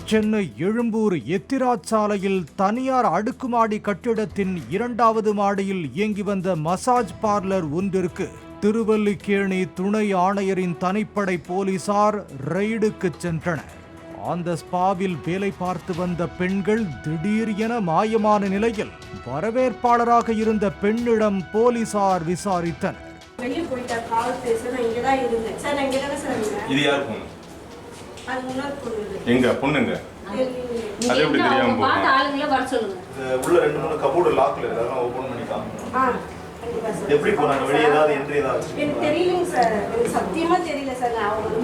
சென்னை எழும்பூர் எத்திராஜ் சாலையில் தனியார் அடுக்குமாடி கட்டிடத்தின் 2வது மாடியில் இயங்கி வந்த மசாஜ் பார்லர் ஒன்றிற்கு திருவல்லிக்கேணி துணை ஆணையரின் தனிப்படை போலீசார் ரெய்டுக்கு சென்றனர். அந்த ஸ்பாவில் வேலை பார்த்து வந்த பெண்கள் திடீர் என மாயமான நிலையில் வரவேற்பாளராக இருந்த பெண்ணிடம் போலீசார் விசாரித்தனர். எங்க பொண்ணுங்க அது எப்படி தெரியாம போகும்? ஆளுங்கள வர சொல்லுங்க. உள்ள 2-3 கபோர்டு லாக்ல இருக்கு, அதெல்லாம் ஓபன் பண்ணி காமிங்க. எப்படி போறாங்க வெளிய? ஏதாவது என்ட்ரி ஏதாவது எனக்கு தெரியலங்க சார், எனக்கு சத்தியமா தெரியல சார்.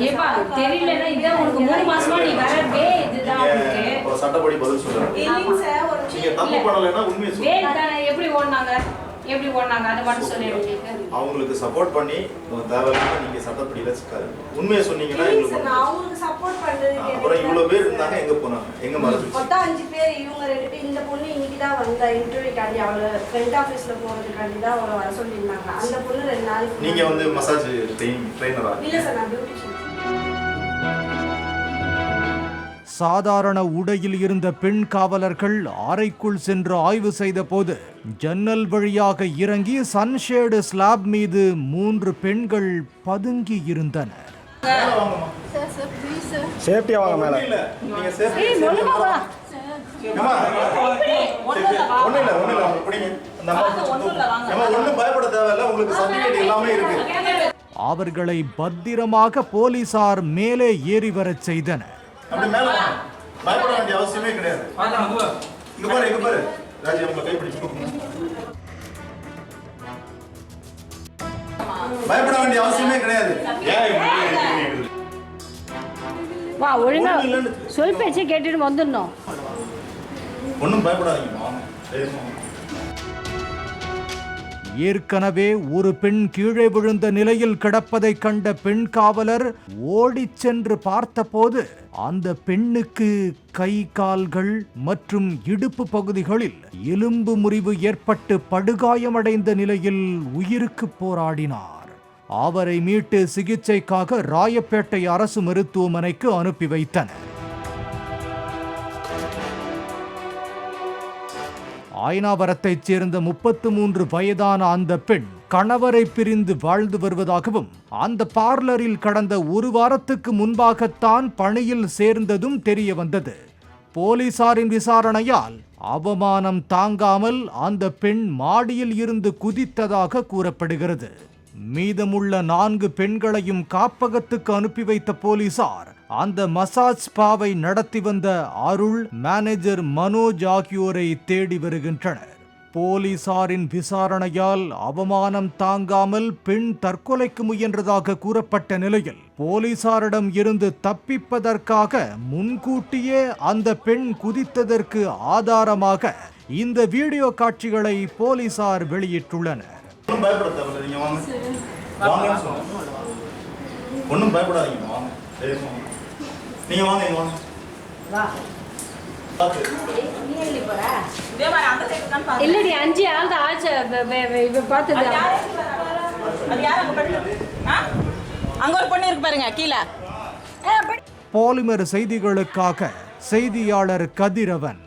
ஏப்பா தெரியலனா இத உங்களுக்கு 3 மாசமா நீ வரவே இதுதான் உங்களுக்கு ஒரு சட்டப்படி பதில் சொல்லுங்க. இல்லங்க சார், ஒரு நீங்க தப்பு பண்ணலனா உண்மையை சொல்லுங்க. எப்படி ஓடுனாங்க அதை மட்டும் சொல்லுங்க. அவங்களுக்கு சப்போர்ட் பண்ணி தேவையில்லாம நீங்க சட்டப்படியில சிக்காது. உண்மையை சொன்னீங்கன்னா நான் அவங்களுக்கு சப்போர்ட் பண்றதுக்கு அப்புறம் இவ்வளவு பேர் இருந்தாங்க, எங்க போனாங்க? எங்க மறந்து மொத்தம் 5 பேர். இவங்க 2 பேர். இந்த பொண்ணு இன்னைக்கு தான் வந்தா இன்டர்வியூக்காண்டி, அவளை ஃப்ரண்ட் ஆஃபீஸ்ல போறதுக்காண்டி தான் அவளை வர சொல்லியிருந்தாங்க. அந்த பொண்ணு 2 நாளைக்கு. நீங்க வந்து மசாஜ் ட்ரெயினரா? இல்ல சார், நான் பியூட்டிஷியன். சாதாரண உடையில் இருந்த பெண் காவலர்கள் அறைக்குள் சென்று ஆய்வு செய்த போது ஜன்னல் வழியாக இறங்கி சன்ஷேடு ஸ்லாப் மீது 3 பெண்கள் பதுங்கி இருந்தனர். சேஃப்டியா வாங்க மேல. நீங்க சேஃப்டி ஒண்ணுல பிடிங்க. ஒண்ணும் பயப்பட தேவையில்ல, உங்களுக்கு சர்டிபிகேட் எல்லாமே இருக்கு. அவர்களை பத்திரமாக போலீசார் மேலே ஏறி வரச் செய்தனர். அப்படி மேல பயப்பட வேண்டிய அவசியமே கிடையாது. இங்க பாரு ராஜி, உங்களை கை பிடிச்சு பயப்பட வேண்டிய அவசியமே கிடையாது. வா ஒழுங்கா சொல் பேச்சை கேட்டுட்டு வந்துடணும். ஒன்றும் பயப்படாதீங்க. ஏற்கனவே ஒரு பெண் கீழே விழுந்த நிலையில் கிடப்பதை கண்ட பெண் காவலர் ஓடிச் சென்று பார்த்தபோது அந்த பெண்ணுக்கு கை கால்கள் மற்றும் இடுப்பு பகுதிகளில் எலும்பு முறிவு ஏற்பட்டு படுகாயமடைந்த நிலையில் உயிருக்கு போராடினார். அவரை மீட்டு சிகிச்சைக்காக ராயப்பேட்டை அரசு மருத்துவமனைக்கு அனுப்பி வைத்தனர். ஆயனாவரத்தைச் சேர்ந்த 33 வயதான அந்த பெண் கணவரை பிரிந்து வாழ்ந்து வருவதாகவும் அந்த பார்லரில் கடந்த 1 வாரத்துக்கு முன்பாகத்தான் பணியில் சேர்ந்ததும் தெரிய வந்தது. போலீசாரின் விசாரணையால் அவமானம் தாங்காமல் அந்த பெண் மாடியில் இருந்து குதித்ததாக கூறப்படுகிறது. மீதமுள்ள 4 பெண்களையும் காப்பகத்துக்கு அனுப்பி வைத்த போலீசார் அந்த மசாஜ் ஸ்பாவை நடத்தி வந்த அருள், மேனேஜர் மனோஜ் ஆகியோரை தேடி வருகின்றனர். போலீசாரின் விசாரணையால் அவமானம் தாங்காமல் பெண் தற்கொலைக்கு முயன்றதாக கூறப்பட்ட நிலையில் போலீசாரிடம் இருந்து தப்பிப்பதற்காக முன்கூட்டியே அந்த பெண் குதித்ததற்கு ஆதாரமாக இந்த வீடியோ காட்சிகளை போலீசார் வெளியிட்டுள்ளனர். ஒன்றும் பயப்படாதீங்க. நீங்க வாங்க, இங்க வாங்க. இல்லடி 5 ஆள் தான் ஆச்சு. பார்த்தது அங்க ஒரு பொண்ணு இருக்கு பாருங்க கீழே. பாலிமர் செய்திகளுக்காக செய்தியாளர் கதிரவன்.